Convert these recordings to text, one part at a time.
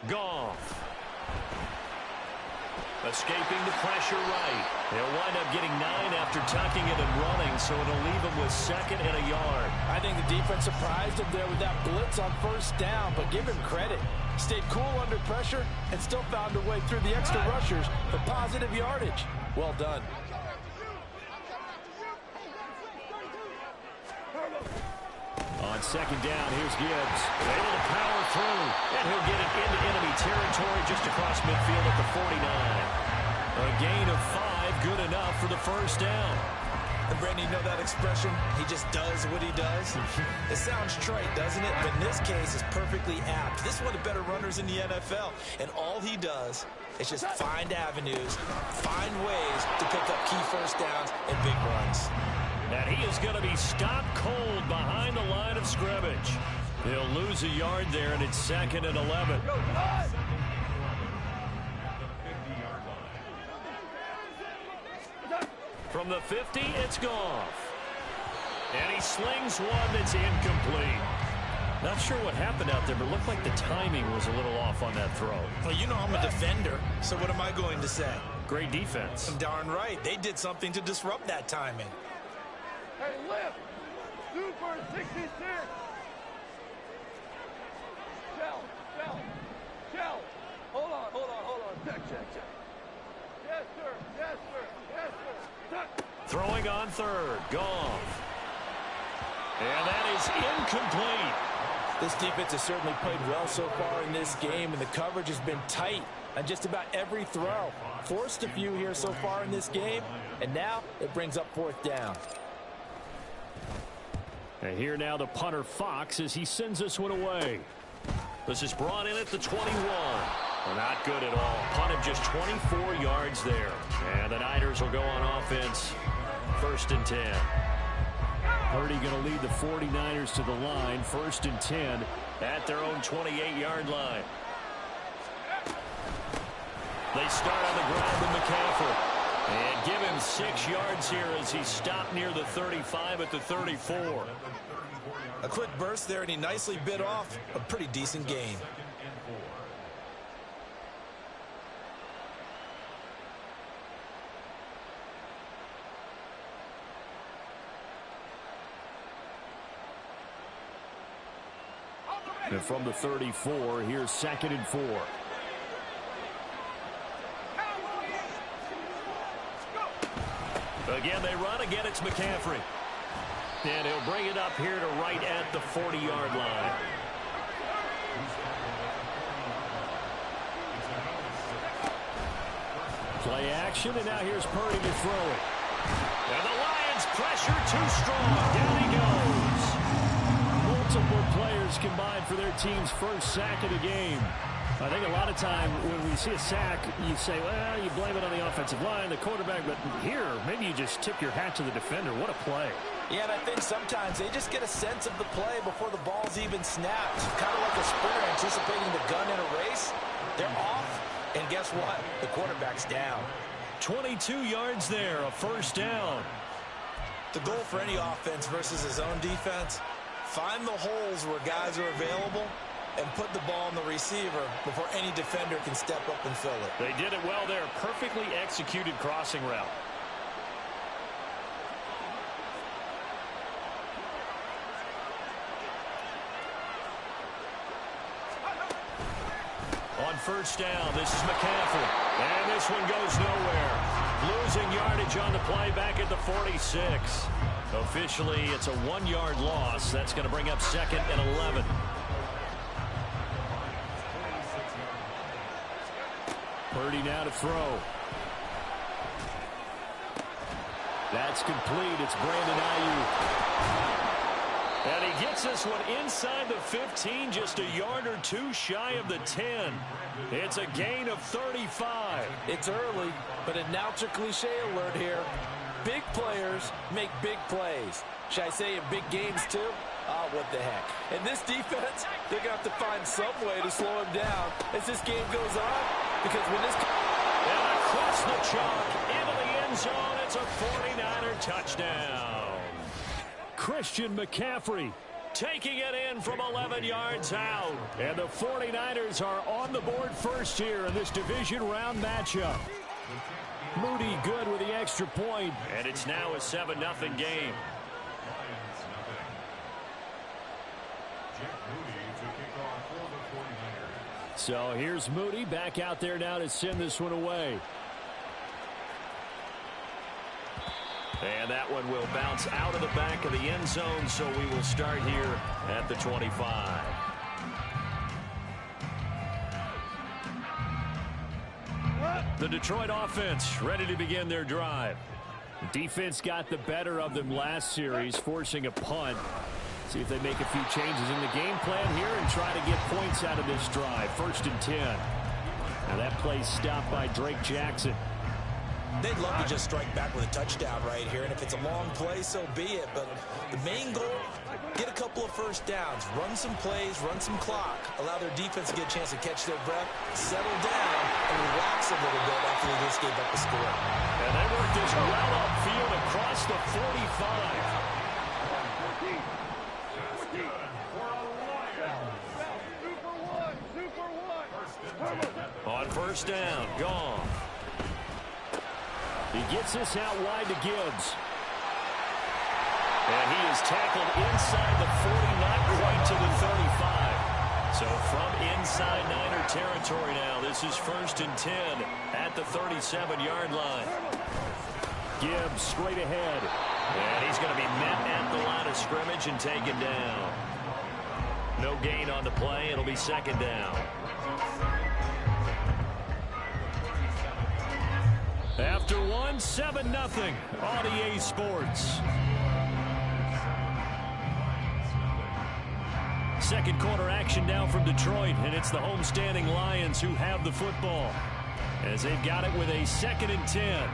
Goff. Escaping the pressure right. He'll wind up getting 9 after tucking it and running, so it'll leave him with 2nd and a yard. I think the defense surprised him there with that blitz on 1st down, but give him credit. Stayed cool under pressure and still found a way through the extra rushers for positive yardage. Well done. On 2nd down, here's Gibbs. Able to power through, and he'll get it into enemy territory just across midfield at the 49. A gain of 5, good enough for the 1st down. And Brandon, you know that expression? He just does what he does. It sounds trite, doesn't it? But in this case, it's perfectly apt. This is one of the better runners in the NFL, and all he does is just find avenues, find ways to pick up key 1st downs and big runs. And he is going to be stopped cold behind the line of scrimmage. He'll lose a yard there, and it's 2nd and 11. From the 50, it's Goff. And he slings one that's incomplete. Not sure what happened out there, but it looked like the timing was a little off on that throw. Well, you know I'm a defender, so what am I going to say? Great defense. Darn right. They did something to disrupt that timing. Hey, lift! Super 66! Shell! Hold on. Check. Yes, sir. Throwing on 3rd. Goff. And that is incomplete. This defense has certainly played well so far in this game, and the coverage has been tight on just about every throw. Forced a few here so far in this game, and now it brings up 4th down. And here now the punter Fox as he sends this one away. This is brought in at the 21. Well, not good at all. Punt of just 24 yards there. And the Niners will go on offense. 1st and 10. Purdy going to lead the 49ers to the line. 1st and 10 at their own 28-yard line. They start on the ground with McCaffrey. And give him 6 yards here as he stopped near the 35 at the 34. A quick burst there, and he nicely bit off a pretty decent gain. And from the 34, here's 2nd and 4. Again, they run. Again, it's McCaffrey. And he'll bring it up here to right at the 40-yard line. Play action, and now here's Purdy to throw it. And the Lions pressure too strong. Down he goes. Multiple players combined for their team's 1st sack of the game. I think a lot of time when we see a sack, you say, well, you blame it on the offensive line, the quarterback, but here, maybe you just tip your hat to the defender. What a play. Yeah, and I think sometimes they just get a sense of the play before the ball's even snapped. Kind of like a sprinter anticipating the gun in a race. They're off, and guess what? The quarterback's down. 22 yards there, a 1st down. The goal for any offense versus his own defense, find the holes where guys are available and put the ball on the receiver before any defender can step up and fill it. They did it well there. Perfectly executed crossing route. On 1st down, this is McCaffrey. And this one goes nowhere. Losing yardage on the play back at the 46. Officially, it's a 1-yard loss. That's going to bring up 2nd and 11. Purdy now to throw. That's complete. It's Brandon Ayuk. And he gets this one inside the 15, just a yard or 2 shy of the 10. It's a gain of 35. It's early, but announcer cliche alert here. Big players make big plays. Should I say in big games too? Oh, what the heck. And this defense, they're going to have to find some way to slow him down as this game goes on. Because when this... And across the chalk, into the end zone, it's a 49er touchdown. Christian McCaffrey taking it in from 11 yards out. And the 49ers are on the board first here in this division round matchup. Moody good with the extra point. And it's now a 7-0 game. So here's Moody back out there now to send this one away. And that one will bounce out of the back of the end zone, so we will start here at the 25. The Detroit offense ready to begin their drive. Defense got the better of them last series, forcing a punt. See if they make a few changes in the game plan here and try to get points out of this drive. 1st and 10. Now that play stopped by Drake Jackson. They'd love to just strike back with a touchdown right here, and if it's a long play, so be it. But the main goal, get a couple of first downs, run some plays, run some clock, allow their defense to get a chance to catch their breath, settle down, and relax a little bit after they just gave up the score. And they worked this well upfield across the 45. On 1st down, gone. He gets this out wide to Gibbs. And he is tackled inside the 40, not quite to the 35. So from inside Niner territory now, this is 1st and 10 at the 37-yard line. Gibbs straight ahead. And he's going to be met at the line of scrimmage and taken down. No gain on the play. It'll be 2nd down. After 7-0 on EA Sports. Second quarter action now from Detroit, and it's the homestanding Lions who have the football as they've got it with a 2nd and 10.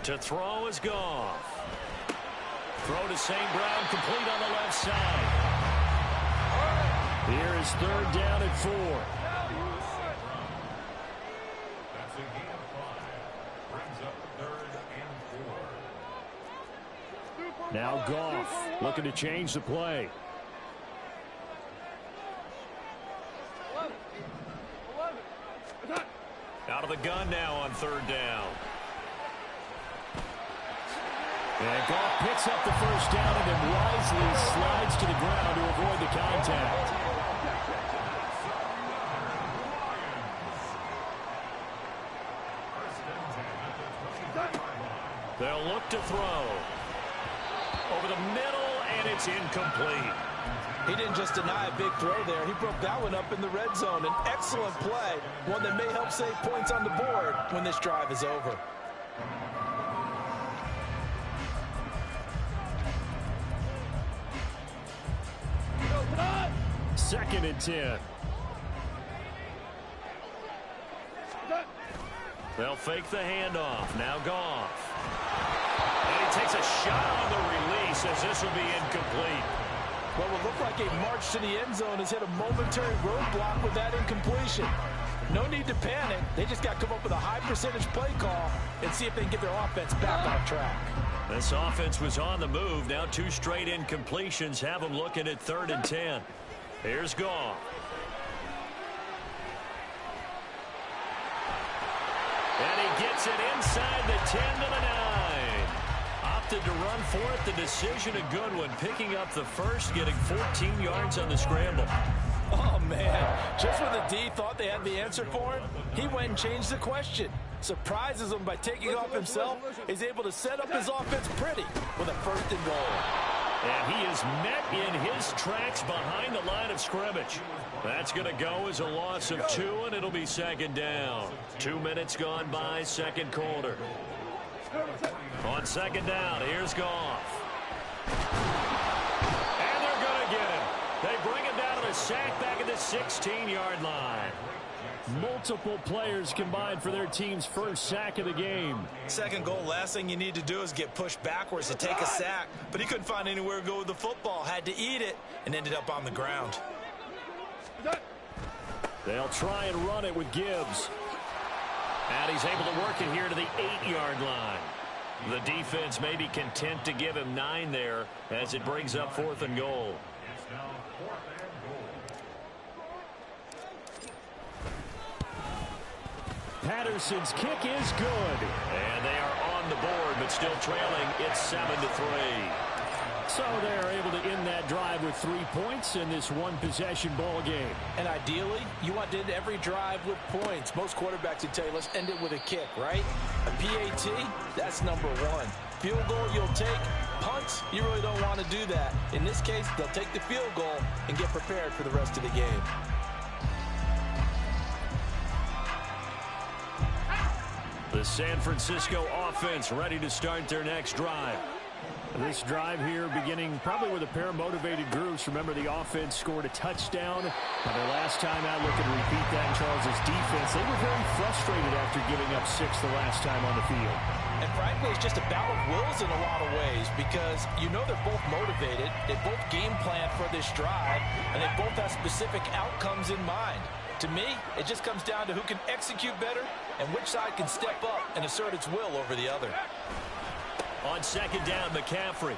To throw is Goff. Throw to St. Brown, complete on the left side. Here is 3rd down and 4. That's a gain of 5. Brings up 3rd and 4. Now Goff looking to change the play. 11. Out of the gun now on 3rd down. And Goff picks up the 1st down and then wisely slides to the ground to avoid the contact. They'll look to throw. Over the middle, and it's incomplete. He didn't just deny a big throw there. He broke that one up in the red zone. An excellent play, one that may help save points on the board when this drive is over. 2nd and 10. They'll fake the handoff. Now Goff. And he takes a shot on the release as this will be incomplete. What would look like a march to the end zone has hit a momentary roadblock with that incompletion. No need to panic. They just got to come up with a high percentage play call and see if they can get their offense back on track. This offense was on the move. Now 2 straight incompletions have them looking at 3rd and 10. Here's Goff. And he gets it inside the 10 to the 9. Opted to run for it. The decision a good one. Picking up the 1st, getting 14 yards on the scramble. Oh, man. Just when the D thought they had the answer for him, he went and changed the question. Surprises him by taking off himself. He's able to set up his offense pretty with a 1st and goal. And he is met in his tracks behind the line of scrimmage. That's going to go as a loss of 2, and it'll be 2nd down. 2 minutes gone by, 2nd quarter. On 2nd down, here's Goff. And they're going to get him. They bring him down to the sack back at the 16-yard line. Multiple players combined for their team's 1st sack of the game. 2nd goal, last thing you need to do is get pushed backwards to take a sack. But he couldn't find anywhere to go with the football. Had to eat it and ended up on the ground. They'll try and run it with Gibbs. And he's able to work it here to the 8-yard line. The defense may be content to give him 9 there as it brings up 4th and goal. It's now 4th and goal. Patterson's kick is good. And they are on the board, but still trailing. It's 7-3. So they're able to end that drive with 3 points in this one-possession ball game. And ideally, you want to end every drive with points. Most quarterbacks would tell you, let's end it with a kick, right? A PAT, that's number 1. Field goal, you'll take. Punts, you really don't want to do that. In this case, they'll take the field goal and get prepared for the rest of the game. The San Francisco offense ready to start their next drive. This drive here beginning probably with a pair of motivated groups. Remember, the offense scored a touchdown. Their last time out, looking to repeat that in Charles' defense. They were very frustrated after giving up 6 the last time on the field. And frankly, it's just a battle of wills in a lot of ways because you know they're both motivated. They both game plan for this drive, and they both have specific outcomes in mind. To me, it just comes down to who can execute better and which side can step up and assert its will over the other. On 2nd down, McCaffrey.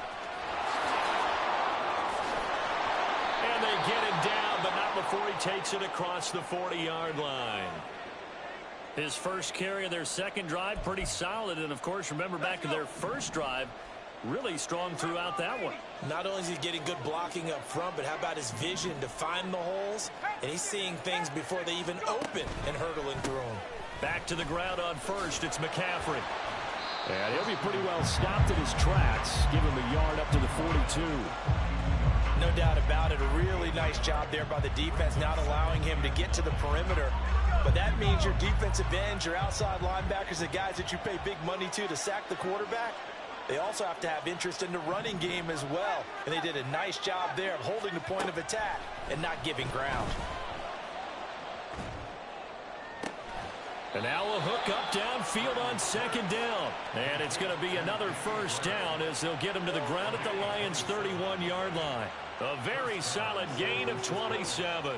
And they get him down, but not before he takes it across the 40-yard line. His first carry of their second drive, pretty solid. And, of course, remember back to their first drive, really strong throughout that one. Not only is he getting good blocking up front, but how about his vision to find the holes? And he's seeing things before they even open and hurtling through them. Back to the ground on first, it's McCaffrey. And he'll be pretty well stopped in his tracks. Give him a yard up to the 42. No doubt about it. A really nice job there by the defense, not allowing him to get to the perimeter. But that means your defensive ends, your outside linebackers, the guys that you pay big money to sack the quarterback, they also have to have interest in the running game as well. And they did a nice job there of holding the point of attack and not giving ground. And now a hook up downfield on 2nd down. And it's going to be another first down as they'll get him to the ground at the Lions' 31-yard line. A very solid gain of 27.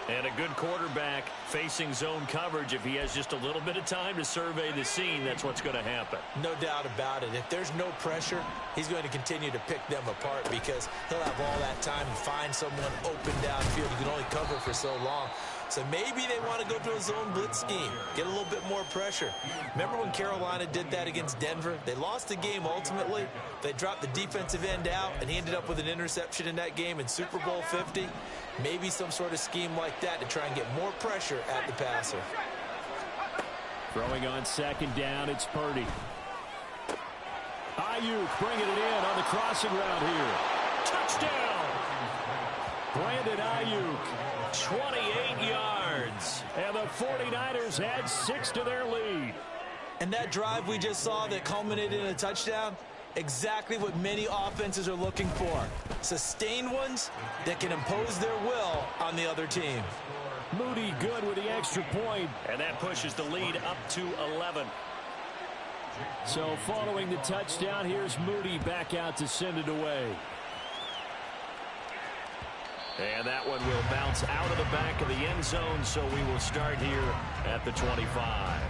And a good quarterback facing zone coverage. If he has just a little bit of time to survey the scene, that's what's going to happen. No doubt about it. If there's no pressure, he's going to continue to pick them apart because he'll have all that time to find someone open downfield. You can only cover for so long. So maybe they want to go to a zone blitz scheme, get a little bit more pressure. Remember when Carolina did that against Denver? They lost the game ultimately. They dropped the defensive end out, and he ended up with an interception in that game in Super Bowl 50. Maybe some sort of scheme like that to try and get more pressure at the passer. Throwing on 2nd down, it's Purdy. Ayuk bringing it in on the crossing route here. Touchdown! Brandon Ayuk, 28 yards. And the 49ers add 6 to their lead. And that drive we just saw that culminated in a touchdown, exactly what many offenses are looking for. Sustained ones that can impose their will on the other team. Moody good with the extra point. And that pushes the lead up to 11. So following the touchdown, here's Moody back out to send it away. And that one will bounce out of the back of the end zone, so we will start here at the 25.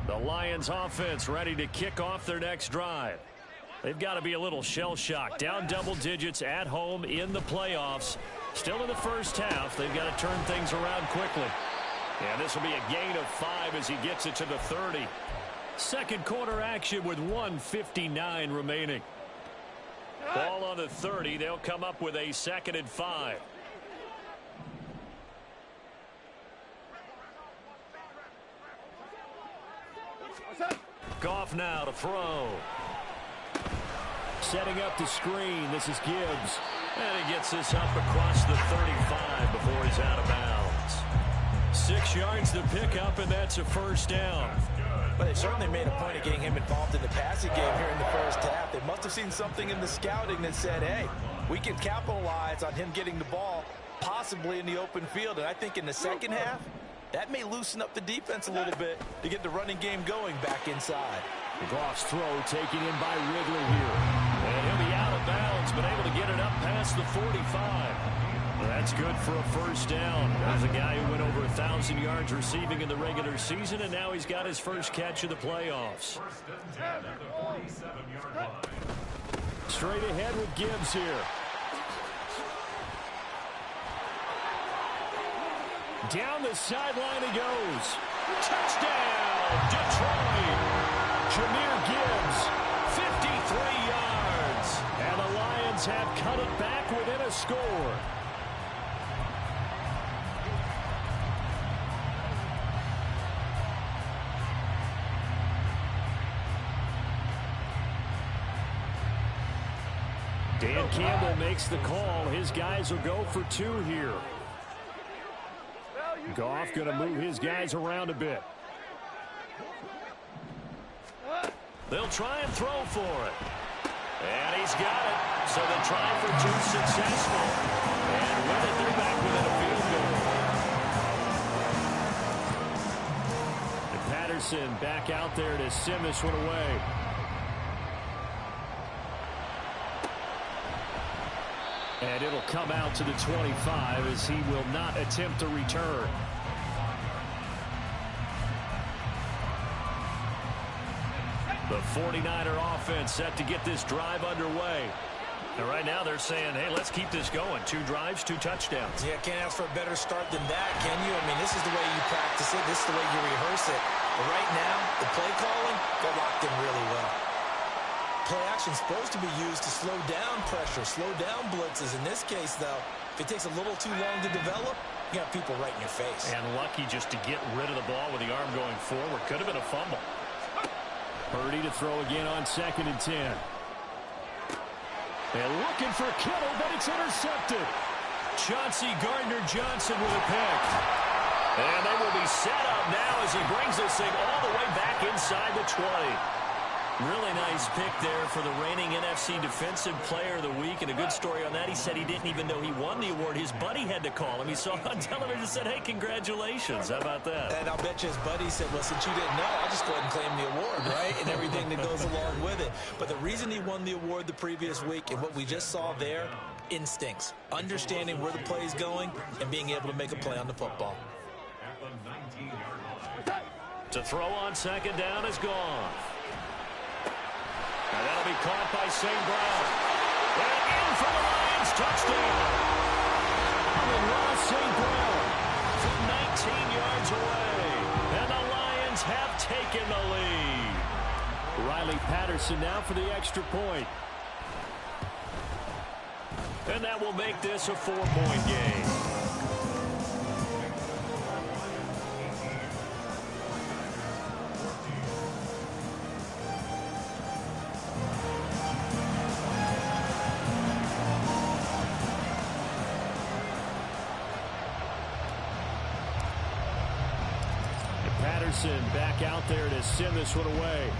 The Lions offense ready to kick off their next drive. They've got to be a little shell-shocked. Down double digits at home in the playoffs. Still in the first half. They've got to turn things around quickly. And this will be a gain of 5 as he gets it to the 30. Second quarter action with 1:59 remaining. Ball on the 30. They'll come up with a 2nd and 5. Goff now to throw. Setting up the screen. This is Gibbs. And he gets this up across the 35 before he's out of bounds. 6 yards to pick up, and that's a first down. But they certainly made a point of getting him involved in the passing game here in the first half. They must have seen something in the scouting that said, hey, we can capitalize on him getting the ball possibly in the open field. And I think in the second half, that may loosen up the defense a little bit to get the running game going back inside. Goff's throw taken in by Ridley here. And he'll be out of bounds, but able to get it up past the 45. Well, that's good for a first down. There's a guy who went over 1,000 yards receiving in the regular season, and now he's got his first catch of the playoffs. First and 10 at the 47-yard line. Straight ahead with Gibbs here. Down the sideline he goes. Touchdown, Detroit. Jahmyr Gibbs, 53 yards. And the Lions have cut it back within a score. Dan Campbell makes the call. His guys will go for 2 here. Goff going to move his guys around a bit. They'll try and throw for it. And he's got it. So they try for 2 successful. And with it, they're back within a field goal. And Patterson back out there to send this one away. And it'll come out to the 25 as he will not attempt a return. The 49er offense set to get this drive underway. And right now they're saying, hey, let's keep this going. 2 drives, 2 touchdowns. Yeah, can't ask for a better start than that, can you? I mean, this is the way you practice it. This is the way you rehearse it. But right now, the play calling, they're locked in really well. Play action is supposed to be used to slow down pressure, slow down blitzes. In this case, though, if it takes a little too long to develop, you got people right in your face. And lucky just to get rid of the ball with the arm going forward. Could have been a fumble. Purdy to throw again on 2nd and 10. And looking for Kittle, but it's intercepted. Chauncey Gardner-Johnson with a pick. And they will be set up now as he brings this thing all the way back inside the 20. Really nice pick there for the reigning NFC Defensive Player of the Week. And a good story on that. He said he didn't even know he won the award. His buddy had to call him. He saw it on television and said, hey, congratulations. How about that? And I'll bet you his buddy said, well, since you didn't know, I'll just go ahead and claim the award, right? And everything that goes along with it. But the reason he won the award the previous week and what we just saw there, instincts. Understanding where the play is going and being able to make a play on the football. At the 19-yard line. To throw on 2nd down is gone. And that'll be caught by St. Brown. And in for the Lions, touchdown. Amon-Ra St. Brown from 19 yards away. And the Lions have taken the lead. Riley Patterson now for the extra point. And that will make this a 4-point game. Patterson back out there to send this one away.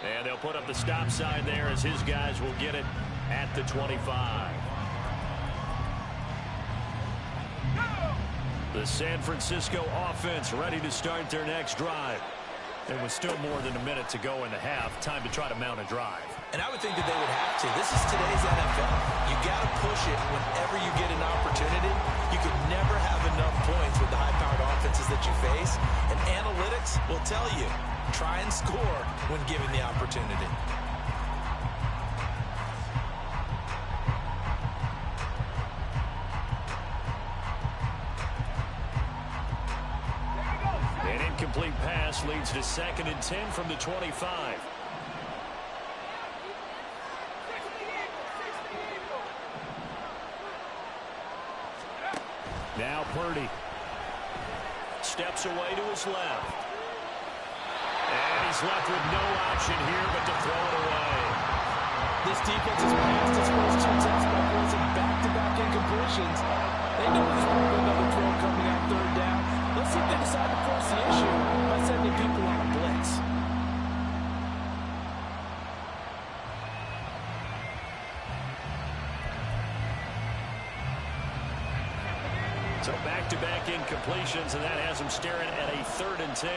And they'll put up the stop sign there as his guys will get it at the 25. The San Francisco offense ready to start their next drive. There was still more than a minute to go in the half. Time to try to mount a drive. And I would think that they would have to. This is today's NFL. You got to push it whenever you get an opportunity. You could never have enough points with the high-powered offenses that you face. And analytics will tell you, try and score when given the opportunity. An incomplete pass leads to 2nd and 10 from the 25. Now Purdy steps away to his left. And he's left with no option here but to throw it away. This defense has passed its first 2 tests by forcing back-to-back incompletions. They know there's probably another throw coming out 3rd down. Let's see if they decide to force the issue by sending people on a blitz. So back-to-back incompletions, and that has him staring at a 3rd and 10.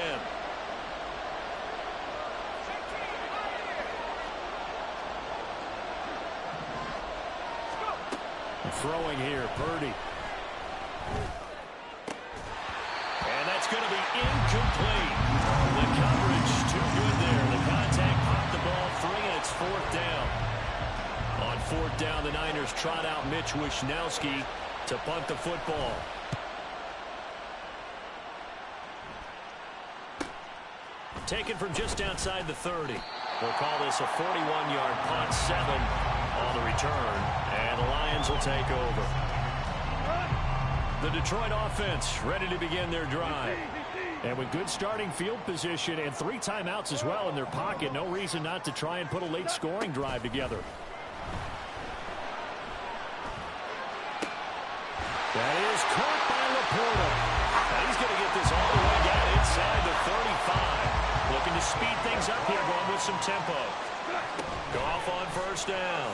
Throwing here, Purdy. And that's going to be incomplete. The coverage too good there. The contact popped the ball free, and it's 4th down. On 4th down, the Niners trot out Mitch Wishnowski to punt the football. Taken from just outside the 30. We'll call this a 41-yard punt, 7 on the return, and the Lions will take over. The Detroit offense ready to begin their drive. And with good starting field position and 3 timeouts as well in their pocket, no reason not to try and put a late scoring drive together. That is caught by Laporta. And he's going to get this all the way down inside the 35. Looking to speed things up here, going with some tempo. Goff on 1st down.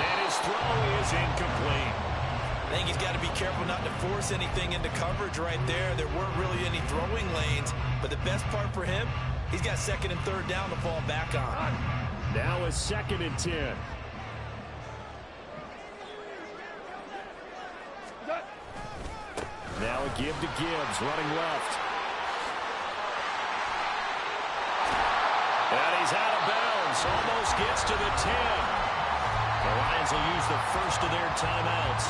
And his throw is incomplete. I think he's got to be careful not to force anything into coverage right there. There weren't really any throwing lanes, but the best part for him, he's got 2nd and 3rd down to fall back on. Now a 2nd and 10. Now a give to Gibbs, running left. And he's out of bounds, almost gets to the 10. The Lions will use the first of their timeouts.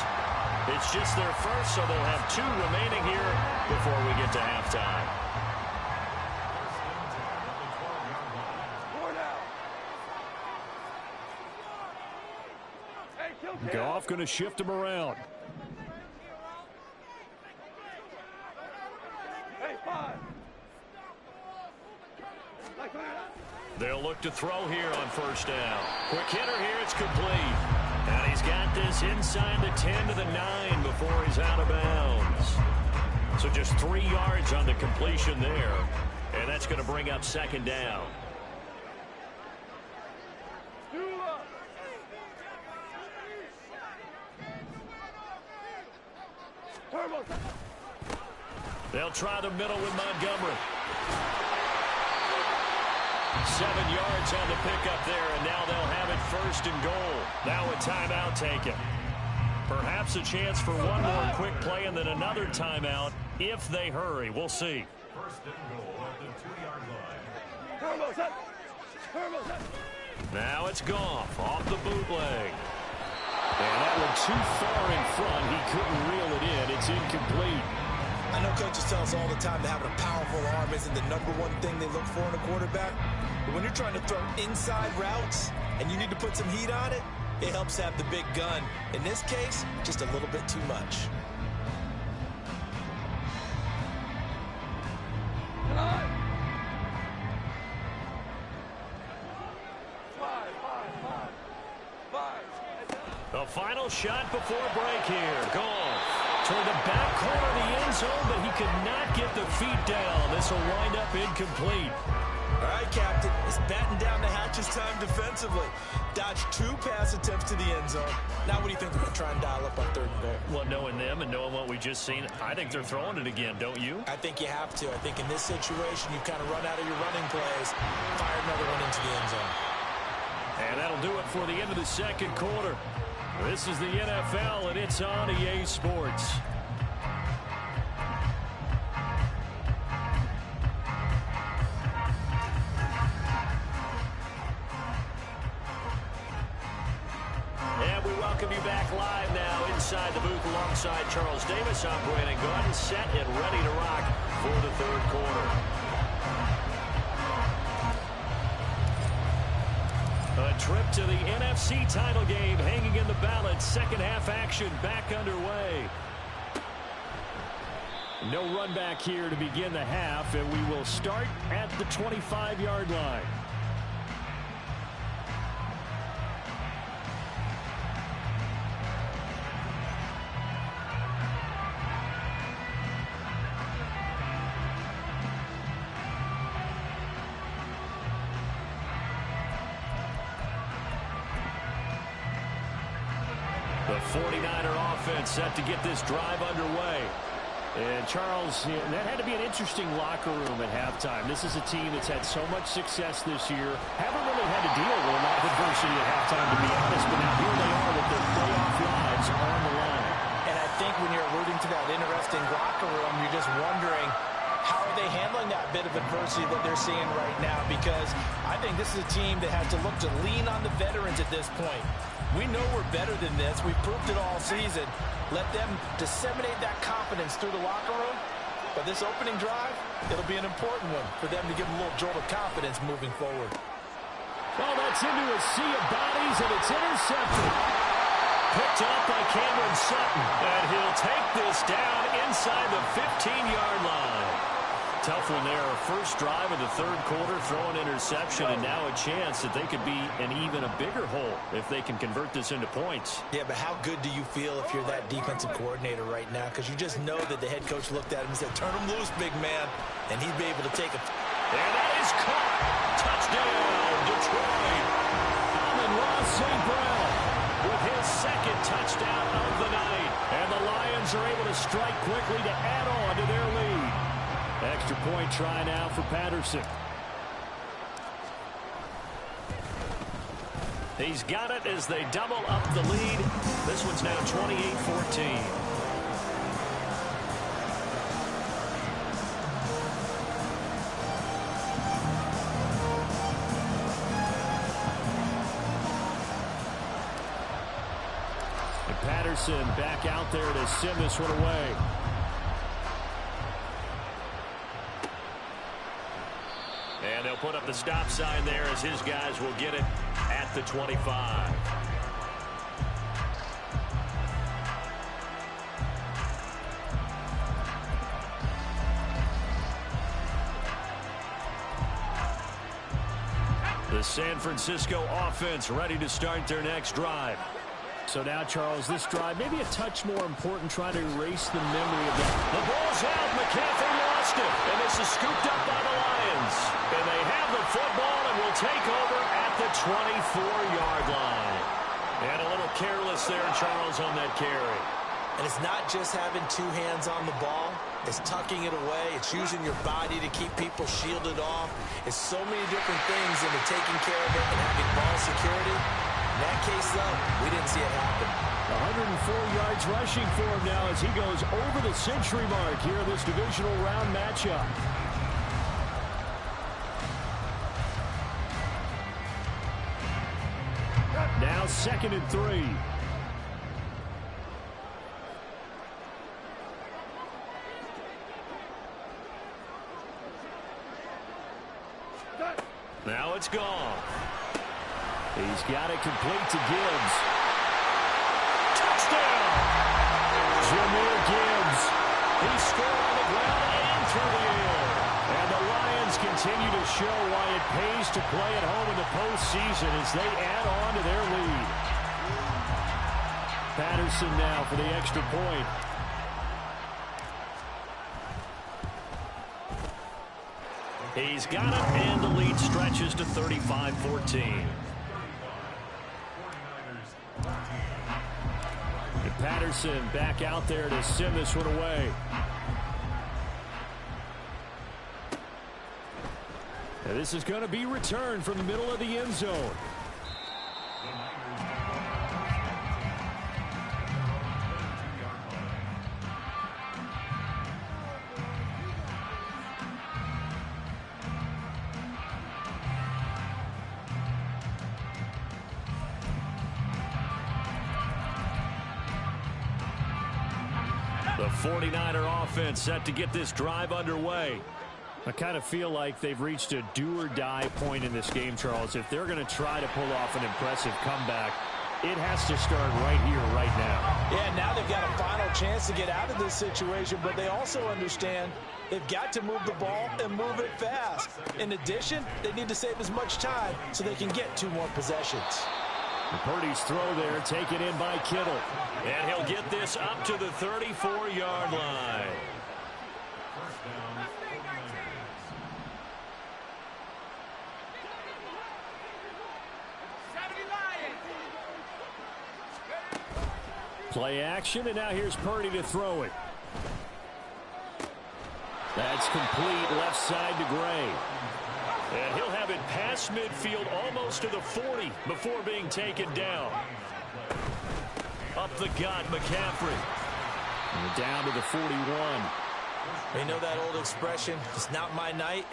It's just their first, so they'll have 2 remaining here before we get to halftime. Goff going to shift him around. They'll look to throw here on 1st down. Quick hitter here, it's complete. And he's got this inside the 10 to the 9 before he's out of bounds. So just 3 yards on the completion there. And that's going to bring up 2nd down. They'll try the middle with Montgomery. 7 yards on the pickup there, and now they'll have it 1st and goal. Now a timeout taken. Perhaps a chance for one more quick play and then another timeout if they hurry. We'll see. 1st and goal at the 2-yard line. Now it's Goff off the bootleg. And that one too far in front. He couldn't reel it in. It's incomplete. I know coaches tell us all the time that having a powerful arm isn't the #1 thing they look for in a quarterback. But when you're trying to throw inside routes and you need to put some heat on it, it helps have the big gun. In this case, just a little bit too much. The final shot before break here. Goff toward the back corner of the end zone, but he could not get the feet down. This will wind up incomplete. All right, Captain. It's batten down the hatches time defensively. Dodged 2 pass attempts to the end zone. Now what do you think they're going to try and dial up on 3rd and goal? Well, knowing them and knowing what we just seen, I think they're throwing it again, don't you? I think you have to. I think in this situation, you've kind of run out of your running plays. Fire another one into the end zone. And that'll do it for the end of the 2nd quarter. This is the NFL, and it's on EA Sports. And we welcome you back live now inside the booth alongside Charles Davis. I'm Brandon Gordon, set and ready to rock for the 3rd quarter. A trip to the NFC title game hanging in the balance. 2nd half action back underway. No run back here to begin the half, and we will start at the 25-yard line. The 49er offense set to get this drive underway. And Charles, that had to be an interesting locker room at halftime. This is a team that's had so much success this year. Haven't really had to deal with a lot of adversity at halftime, to be honest. But now here they are with their playoff lives on the line. And I think when you're alluding to that interesting locker room, you're just wondering, how are they handling that bit of adversity that they're seeing right now? Because I think this is a team that has to look to lean on the veterans at this point. We know we're better than this. We've proved it all season. Let them disseminate that confidence through the locker room. But this opening drive, it'll be an important one for them to give them a little jolt of confidence moving forward. Well, that's into a sea of bodies, and it's intercepted. Picked up by Cameron Sutton. And he'll take this down inside the 15-yard line. Tough one there. First drive of the third quarter, throw an interception, and now a chance that they could be in even a bigger hole if they can convert this into points. Yeah, but how good do you feel if you're that defensive coordinator right now? Because you just know that the head coach looked at him and said, turn him loose, big man, and he'd be able to take it. And that is caught. Touchdown, Detroit. Amon-Ra St. Brown with his second touchdown of the night. And the Lions are able to strike quickly to add on to their lead. Extra point try now for Patterson. He's got it as they double up the lead. This one's now 28-14. And Patterson back out there to send this one away. And they'll put up the stop sign there as his guys will get it at the 25. The San Francisco offense ready to start their next drive. So now, Charles, this drive maybe a touch more important, trying to erase the memory of that. The ball's out. McCaffrey lost it. And this is scooped up by the Lions. And they have the football and will take over at the 24-yard line. And a little careless there, Charles, on that carry. And it's not just having two hands on the ball. It's tucking it away. It's using your body to keep people shielded off. It's so many different things into taking care of it and having ball security. In that case, though, we didn't see it happen. 104 yards rushing for him now as he goes over the century mark here in this divisional round matchup. Now 2nd and 3. Now it's gone. He's got it complete to Gibbs. Touchdown! Jahmyr Gibbs. He scored on the ground and through the air. And the Lions continue to show why it pays to play at home in the postseason as they add on to their lead. Patterson now for the extra point. He's got it, and the lead stretches to 35-14. Patterson back out there to send this one away. And this is going to be returned from the middle of the end zone. The 49er offense set to get this drive underway. I kind of feel like they've reached a do-or-die point in this game, Charles. If they're going to try to pull off an impressive comeback, it has to start right here, right now. Yeah, now they've got a final chance to get out of this situation, but they also understand they've got to move the ball and move it fast. In addition, they need to save as much time so they can get 2 more possessions. Purdy's throw there, taken in by Kittle. And he'll get this up to the 34-yard line. Play action, and now here's Purdy to throw it. That's complete left side to Gray. And he'll have it past midfield almost to the 40 before being taken down. Up the gut, McCaffrey. And down to the 41. You know that old expression, it's not my night?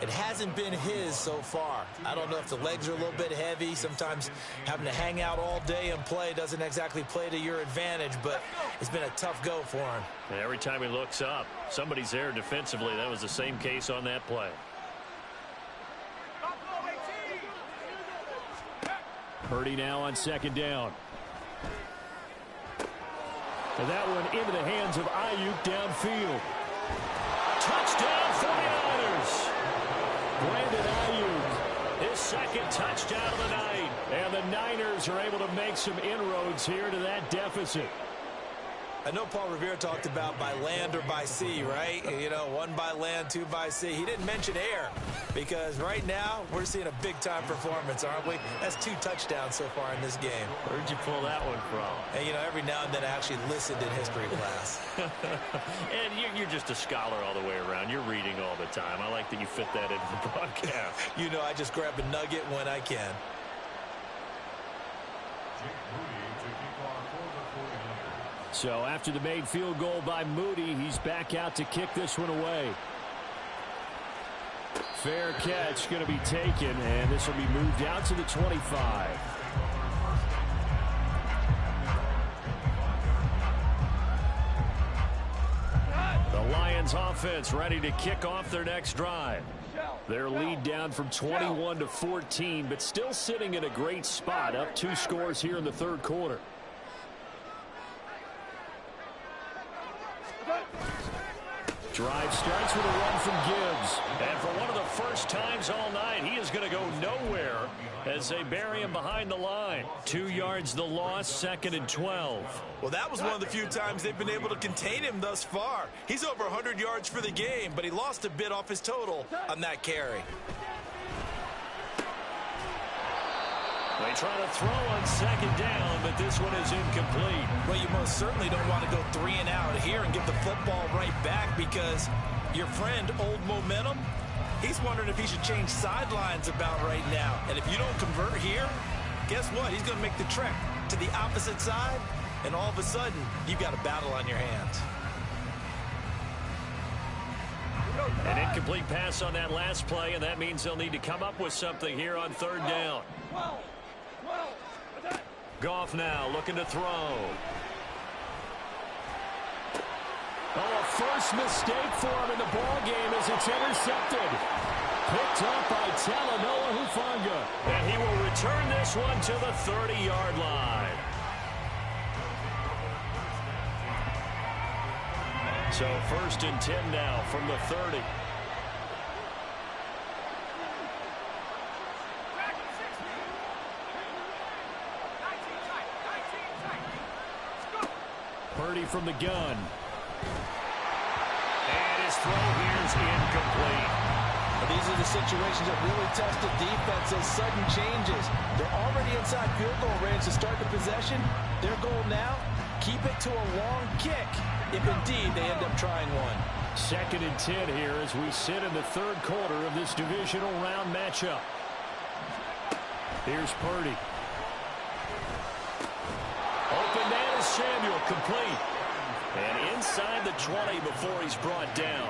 It hasn't been his so far. I don't know if the legs are a little bit heavy. Sometimes having to hang out all day and play doesn't exactly play to your advantage, but it's been a tough go for him. And every time he looks up, somebody's there defensively. That was the same case on that play. Purdy now on second down. And that one into the hands of Ayuk downfield. Touchdown 49ers. Brandon Ayuk, his second touchdown of the night. And the Niners are able to make some inroads here to that deficit. I know Paul Revere talked about by land or by sea, right? You know, one by land, two by sea. He didn't mention air because right now we're seeing a big-time performance, aren't we? That's 2 touchdowns so far in this game. Where'd you pull that one from? And, you know, every now and then I actually listened in history class. And you're just a scholar all the way around. You're reading all the time. I like that you fit that into the broadcast. You know, I just grab a nugget when I can. So after the made field goal by Moody, he's back out to kick this one away. Fair catch going to be taken, and this will be moved out to the 25. The Lions offense ready to kick off their next drive. Their lead down from 21 to 14, but still sitting in a great spot, up 2 scores here in the third quarter. Drive starts with a run from Gibbs. And for one of the first times all night, he is going to go nowhere as they bury him behind the line. 2 yards the loss, 2nd and 12. Well, that was one of the few times they've been able to contain him thus far. He's over 100 yards for the game, but he lost a bit off his total on that carry. They try to throw on second down, but this one is incomplete. Well, you most certainly don't want to go 3 and out here and give the football right back because your friend, Old Momentum, he's wondering if he should change sidelines about right now. And if you don't convert here, guess what? He's going to make the trek to the opposite side, and all of a sudden, you've got a battle on your hands. An incomplete pass on that last play, and that means they'll need to come up with something here on third down. Goff now looking to throw. Oh, a first mistake for him in the ball game as it's intercepted. Picked up by Talanoa Hufanga. And he will return this one to the 30-yard line. So 1st and 10 now from the 30. Purdy from the gun. And his throw here is incomplete. These are the situations that really test the defense as sudden changes. They're already inside field goal range to start the possession. Their goal now, keep it to a long kick, if indeed they end up trying one. 2nd and 10 here as we sit in the third quarter of this divisional round matchup. Here's Purdy. Open man is Samuel, complete. And inside the 20 before he's brought down.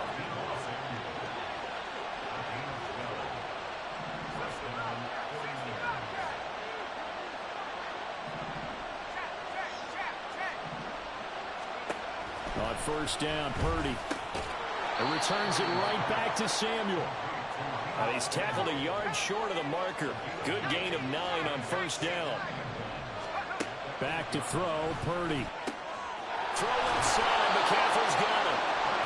On first down, Purdy. And returns it right back to Samuel. And he's tackled a yard short of the marker. Good gain of 9 on first down. Back to throw, Purdy. Throw left side, McCaffrey's got it.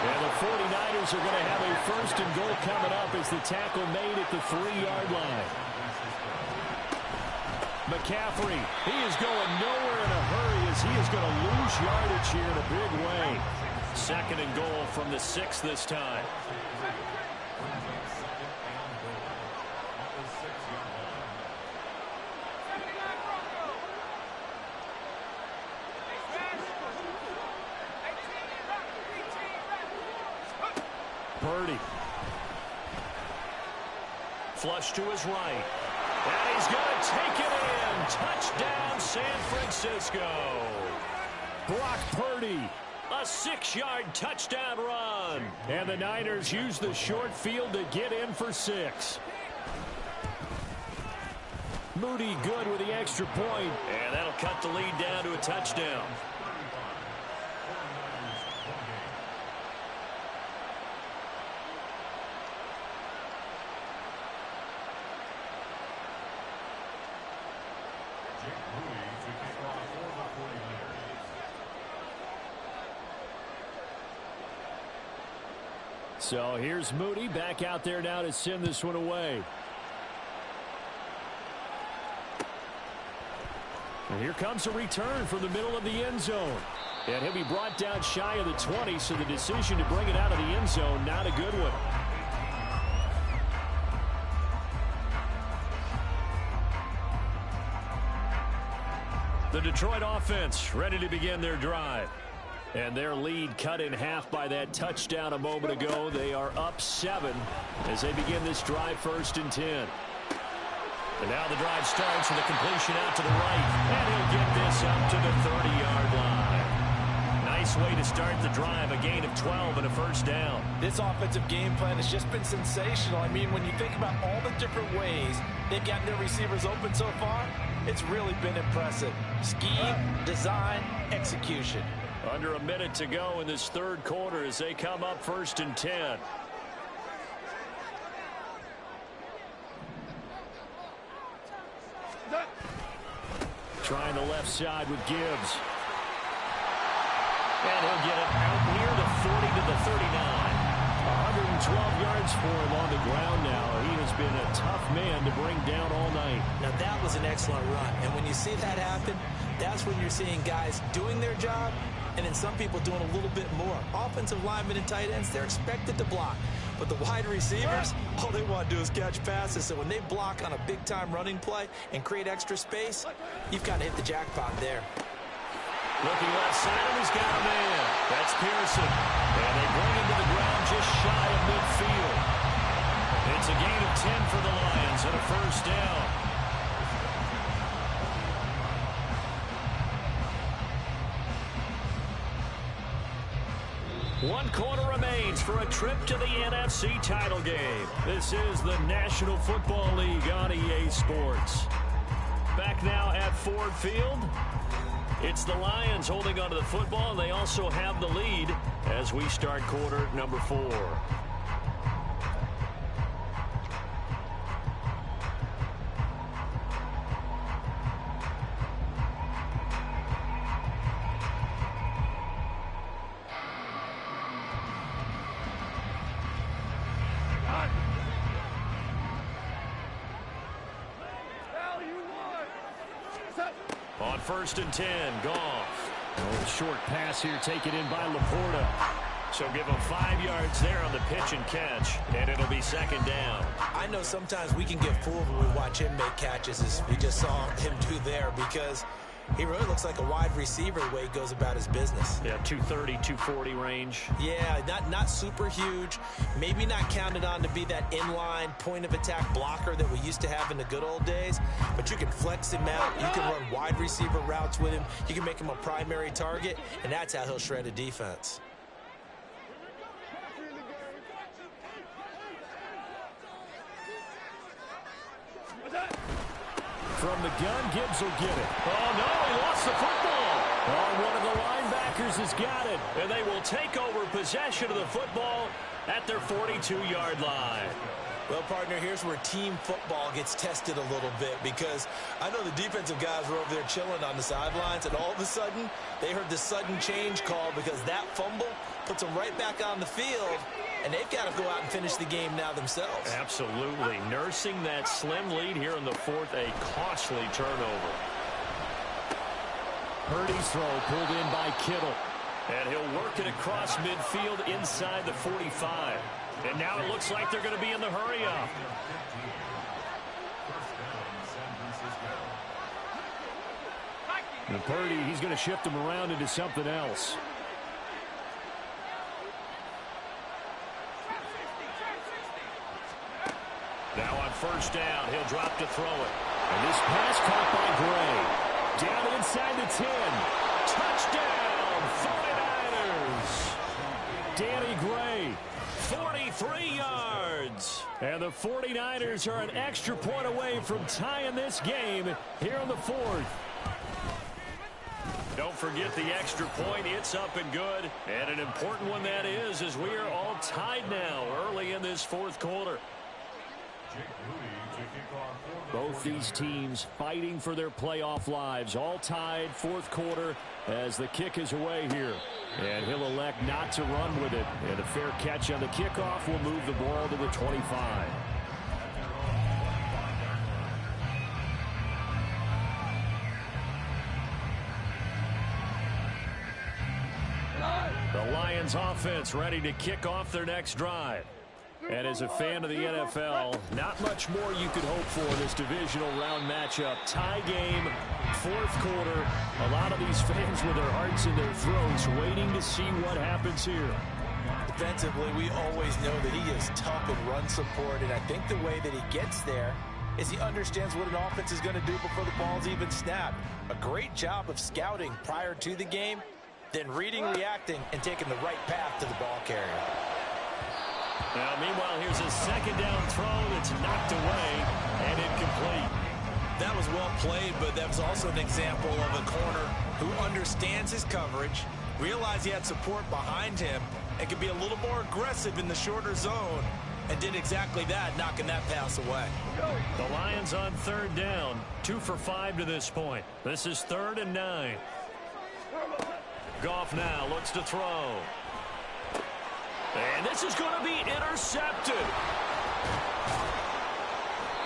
And the 49ers are going to have a 1st and goal coming up as the tackle made at the 3-yard line. McCaffrey, he is going nowhere in a hurry as he is going to lose yardage here in a big way. 2nd and goal from the 6 this time. Purdy. Flush to his right. And he's going to take it in. Touchdown, San Francisco. Brock Purdy. A 6-yard touchdown run. And the Niners use the short field to get in for 6. Moody good with the extra point. And that'll cut the lead down to a touchdown. So here's Moody back out there now to send this one away. And here comes a return from the middle of the end zone. And he'll be brought down shy of the 20, so the decision to bring it out of the end zone, not a good one. The Detroit offense ready to begin their drive. And their lead cut in half by that touchdown a moment ago. They are up 7 as they begin this drive, 1st and 10. And now the drive starts with a completion out to the right. And he'll get this up to the 30-yard line. Nice way to start the drive, a gain of 12 and a 1st down. This offensive game plan has just been sensational. I mean, when you think about all the different ways they've gotten their receivers open so far, it's really been impressive. Scheme, design, execution. Under a minute to go in this 3rd quarter as they come up 1st and 10. Trying the left side with Gibbs. And he'll get it out near the 40 to the 39. 112 yards for him on the ground now. He has been a tough man to bring down all night. Now that was an excellent run. And when you see that happen, that's when you're seeing guys doing their job and then some people doing a little bit more. Offensive linemen and tight ends, they're expected to block. But the wide receivers, all they want to do is catch passes. So when they block on a big-time running play and create extra space, you've got to hit the jackpot there. Looking left side, and he's got a man. That's Pearson. And they bring him to the ground just shy of midfield. It's a gain of 10 for the Lions and a 1st down. One quarter remains for a trip to the NFC title game. This is the National Football League on EA Sports. Back now at Ford Field. It's the Lions holding onto the football, and they also have the lead as we start quarter number 4. On 1st and 10, Goff. A short pass here taken in by Laporta. So give him 5 yards there on the pitch and catch, and it'll be 2nd down. I know sometimes we can get fooled when we watch him make catches, as we just saw him do there, because he really looks like a wide receiver the way he goes about his business. Yeah, 230, 240 range. Yeah, not super huge. Maybe not counted on to be that inline point-of-attack blocker that we used to have in the good old days. But you can flex him out. You can run wide receiver routes with him. You can make him a primary target, and that's how he'll shred a defense. From the gun, Gibbs will get it. Oh, no, he lost the football. Oh, one of the linebackers has got it. And they will take over possession of the football at their 42-yard line. Well, partner, here's where team football gets tested a little bit, because I know the defensive guys were over there chilling on the sidelines, and all of a sudden, they heard the sudden change call because that fumble puts them right back on the field, and they've got to go out and finish the game now themselves. Absolutely. Nursing that slim lead here in the 4th, a costly turnover. Purdy's throw pulled in by Kittle. And he'll work it across midfield inside the 45. And now it looks like they're going to be in the hurry-up. And Purdy, he's going to shift him around into something else. Now on first down, he'll drop to throw it. And this pass caught by Gray. Down inside the 10. Touchdown, 49ers. Danny Gray, 43 yards. And the 49ers are an extra point away from tying this game here in the fourth. Don't forget the extra point. It's up and good. And an important one that is, as we are all tied now early in this fourth quarter. Both these teams fighting for their playoff lives. All tied, fourth quarter, as the kick is away here. And he'll elect not to run with it. And a fair catch on the kickoff will move the ball to the 25. The Lions offense ready to kick off their next drive. And as a fan of the NFL, not much more you could hope for in this divisional round matchup. Tie game, fourth quarter. A lot of these fans with their hearts in their throats waiting to see what happens here. Defensively, we always know that he is tough in run support, and I think the way that he gets there is he understands what an offense is going to do before the ball's even snapped. A great job of scouting prior to the game, then reading, reacting, and taking the right path to the ball carrier. Now, meanwhile, here's a second down throw that's knocked away and incomplete. That was well played, but that was also an example of a corner who understands his coverage, realized he had support behind him, and could be a little more aggressive in the shorter zone, and did exactly that, knocking that pass away. The Lions on third down, 2 for 5 to this point. This is 3rd and 9. Goff now looks to throw. And this is going to be intercepted.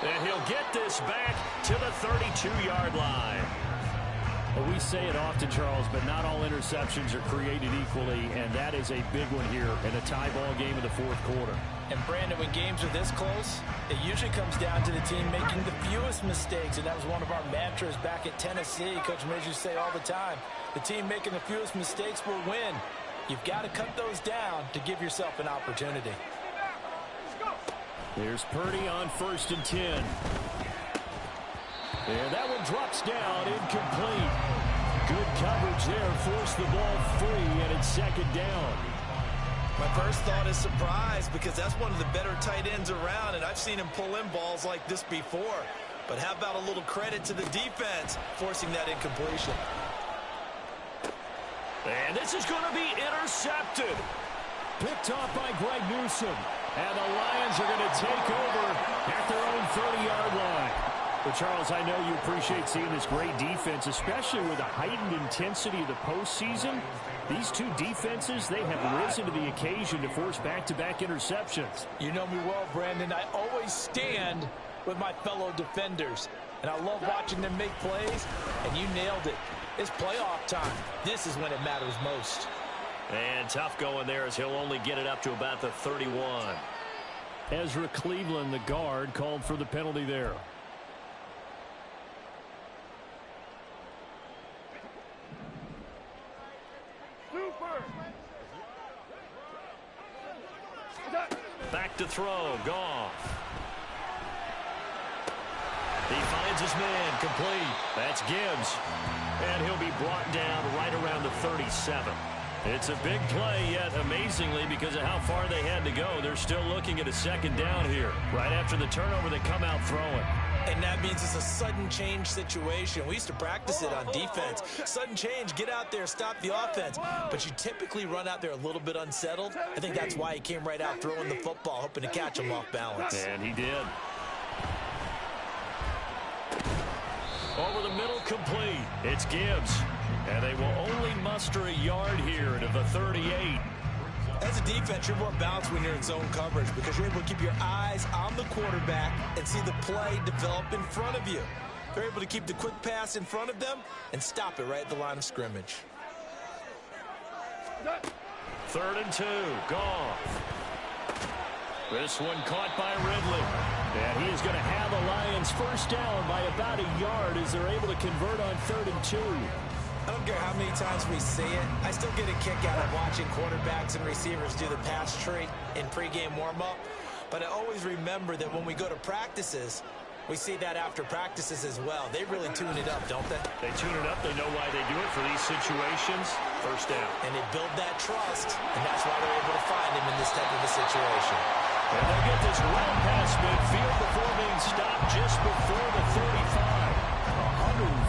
And he'll get this back to the 32-yard line. Well, we say it often, Charles, but not all interceptions are created equally, and that is a big one here in a tie ball game in the fourth quarter. And, Brandon, when games are this close, it usually comes down to the team making the fewest mistakes, and that was one of our mantras back at Tennessee. Coach Miz used to say all the time, the team making the fewest mistakes will win. You've got to cut those down to give yourself an opportunity. Here's Purdy on 1st and 10. And that one drops down, incomplete. Good coverage there, forced the ball free, and it's 2nd down. My first thought is surprise, because that's one of the better tight ends around, and I've seen him pull in balls like this before. But how about a little credit to the defense forcing that incompletion? And this is going to be intercepted. Picked off by Greg Newsome. And the Lions are going to take over at their own 30-yard line. But, Charles, I know you appreciate seeing this great defense, especially with the heightened intensity of the postseason. These two defenses, they have risen to the occasion to force back-to-back interceptions. You know me well, Brandon. I always stand with my fellow defenders. And I love watching them make plays, and you nailed it. It's playoff time. This is when it matters most. And tough going there as he'll only get it up to about the 31. Ezra Cleveland, the guard, called for the penalty there. Back to throw, Goff. He finds his man, complete. That's Gibbs. And he'll be brought down right around the 37. It's a big play, yet amazingly, because of how far they had to go, they're still looking at a 2nd down here. Right after the turnover, they come out throwing. And that means it's a sudden change situation. We used to practice it on defense. Sudden change, get out there, stop the offense. But you typically run out there a little bit unsettled. I think that's why he came right out throwing the football, hoping to catch him off balance. And he did. Over the middle, complete. It's Gibbs. And they will only muster a yard here to the 38. As a defense, you're more balanced when you're in zone coverage because you're able to keep your eyes on the quarterback and see the play develop in front of you. They're able to keep the quick pass in front of them and stop it right at the line of scrimmage. 3rd and 2, Goff. This one caught by Ridley. And he is going to have the Lions first down by about a yard as they're able to convert on 3rd and 2. I don't care how many times we see it. I still get a kick out of watching quarterbacks and receivers do the pass tree in pregame warm-up. But I always remember that when we go to practices, we see that after practices as well. They really tune it up, don't they? They tune it up. They know why they do it for these situations. First down. And they build that trust, and that's why they're able to find him in this type of a situation. And they get this well past midfield before being stopped just before the 35.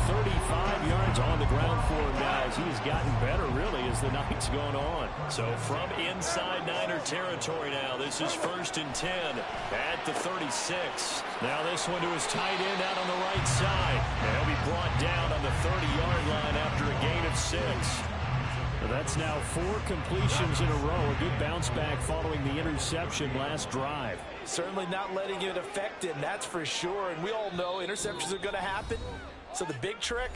135 yards on the ground for him now as he's gotten better, really, as the night's gone on. So from inside Niner territory now, this is 1st and 10 at the 36. Now this one to his tight end out on the right side. And he'll be brought down on the 30-yard line after a gain of 6. That's now 4 completions in a row. A good bounce back following the interception last drive. Certainly not letting it affect him, that's for sure. And we all know interceptions are going to happen. So the big trick,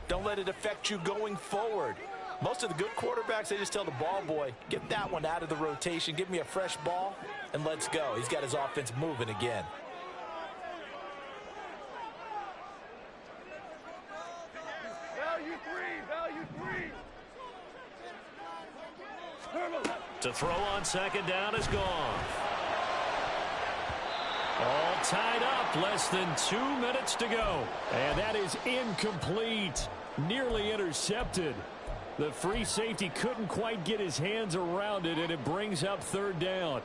don't let it affect you going forward. Most of the good quarterbacks, they just tell the ball boy, get that one out of the rotation, give me a fresh ball, and let's go. He's got his offense moving again. Value three. To throw on 2nd down is gone. All tied up, less than 2 minutes to go. And that is incomplete, nearly intercepted. The free safety couldn't quite get his hands around it, and it brings up 3rd down.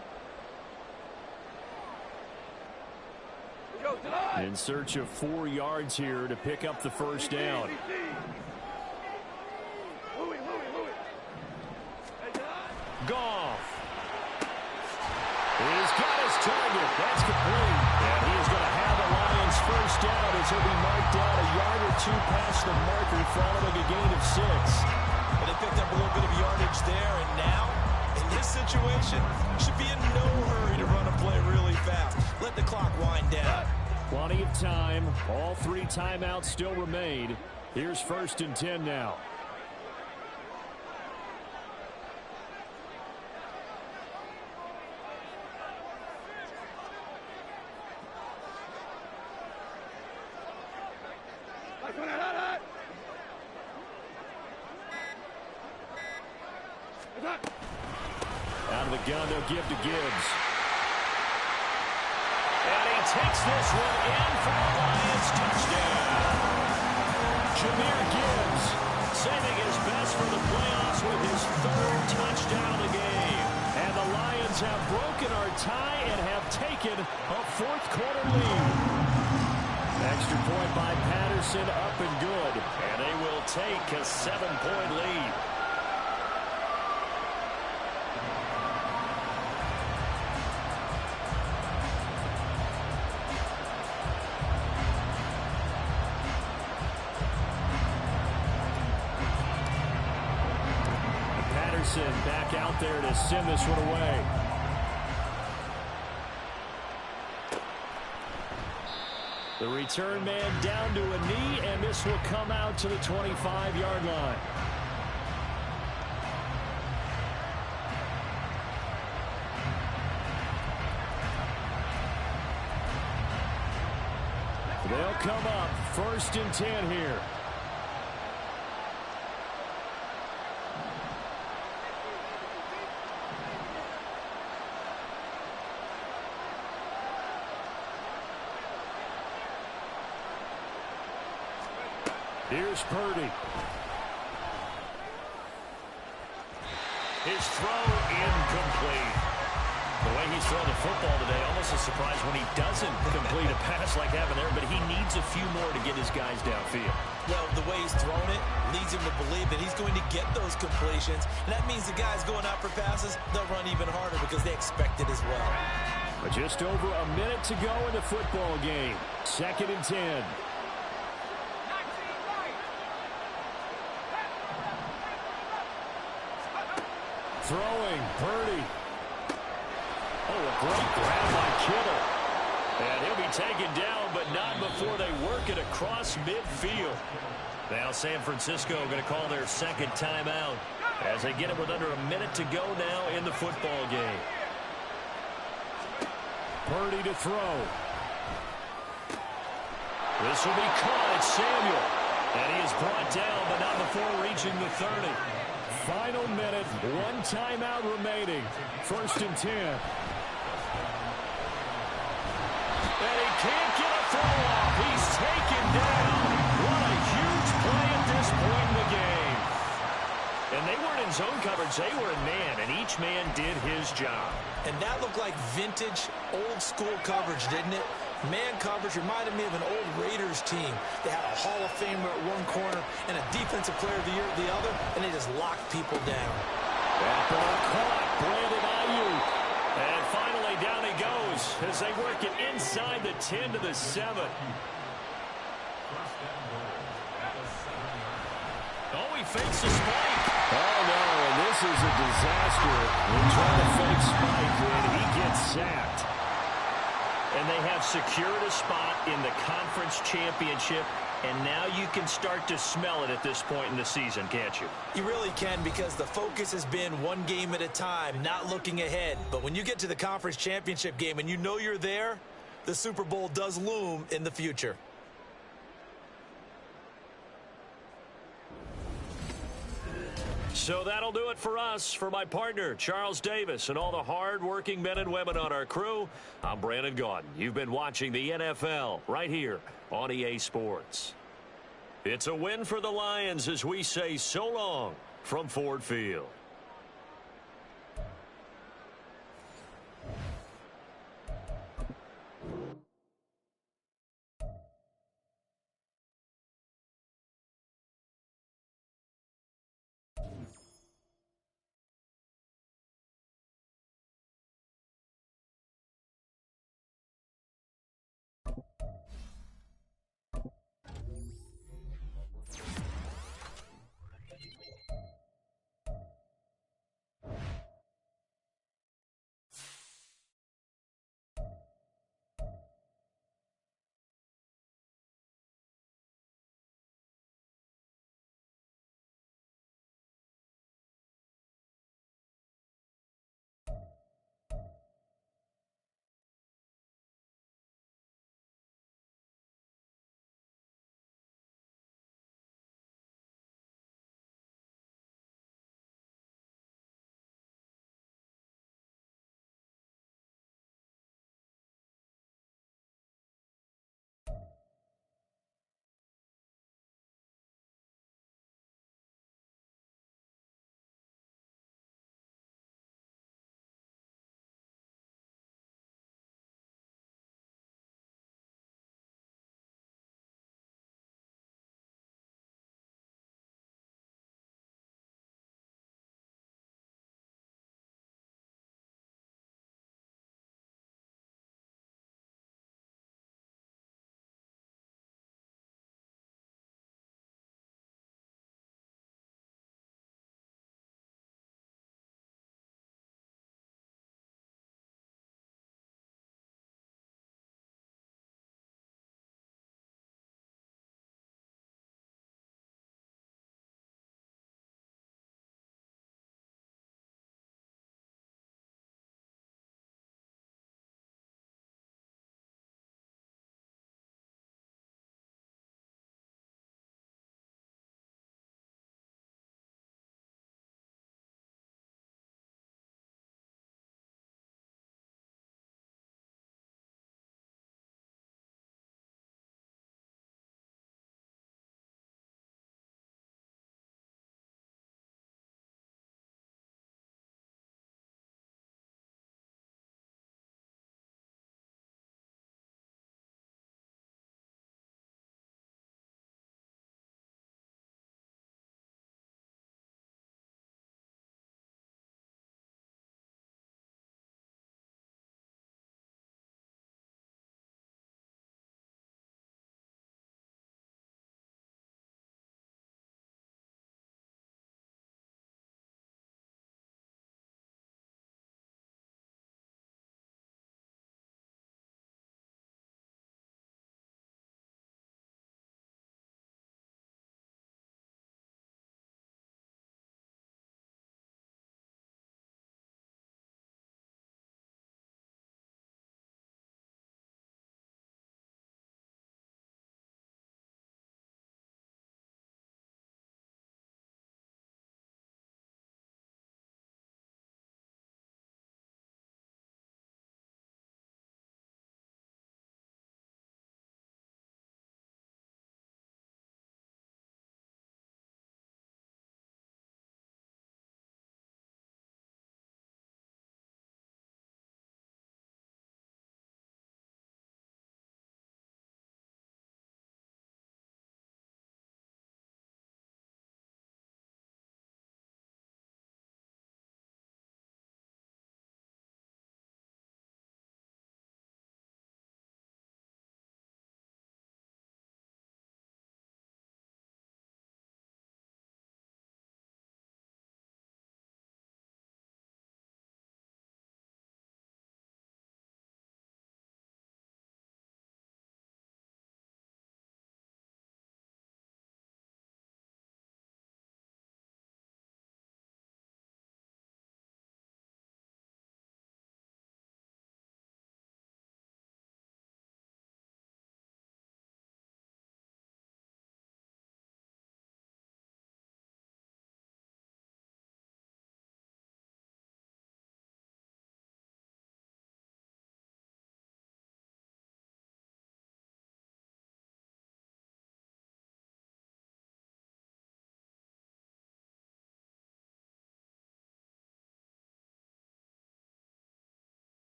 In search of 4 yards here to pick up the 1st down. Goff. He's got his target. That's complete. And he is going to have the Lions 1st down as he'll be marked down a yard or 2 past the marker following a gain of 6. And they picked up a little bit of yardage there, and now, in this situation, should be in no hurry to run a play really fast. Let the clock wind down. Plenty of time. All 3 timeouts still remain. Here's 1st and 10 now. Out of the gun, they'll give to Gibbs. And he takes this one in for the Lions touchdown. Jahmyr Gibbs saving his best for the playoffs with his 3rd touchdown of the game. And the Lions have broken our tie and have taken a 4th quarter lead. Extra point by Patterson, up and good. And they will take a 7-point lead. Back out there to send this one away. The return man down to a knee, and this will come out to the 25-yard line. They'll come up 1st and 10 here. Here's Purdy. His throw incomplete. The way he's throwing the football today, almost a surprise when he doesn't complete a pass like having there, but he needs a few more to get his guys downfield. Well, the way he's thrown it leads him to believe that he's going to get those completions. And that means the guys going out for passes, they'll run even harder because they expect it as well. But just over a minute to go in the football game. 2nd and 10. Throwing, Purdy. Oh, a great grab by Kittle. And he'll be taken down, but not before they work it across midfield. Now San Francisco going to call their 2nd timeout as they get it with under a minute to go now in the football game. Purdy to throw. This will be caught. It's Samuel. And he is brought down, but not before reaching the 30. Final minute, 1 timeout remaining. 1st and 10. when they weren't in zone coverage, they were in man, and each man did his job. And that looked like vintage, old-school coverage, didn't it? Man coverage reminded me of an old Raiders team. They had a Hall of Famer at one corner and a Defensive Player of the Year at the other, and they just locked people down. That ball caught. Brandon Ayuk. And finally, down he goes as they work it inside the 10 to the 7. Oh, he fakes a spike. Oh, no, and this is a disaster. They try to fake spike, and he gets sacked. And they have secured a spot in the conference championship, and now you can start to smell it at this point in the season, can't you? You really can, because the focus has been one game at a time, not looking ahead. But when you get to the conference championship game and you know you're there, the Super Bowl does loom in the future. So that'll do it for us. For my partner, Charles Davis, and all the hard-working men and women on our crew, I'm Brandon Gaudin. You've been watching the NFL right here on EA Sports. It's a win for the Lions as we say so long from Ford Field.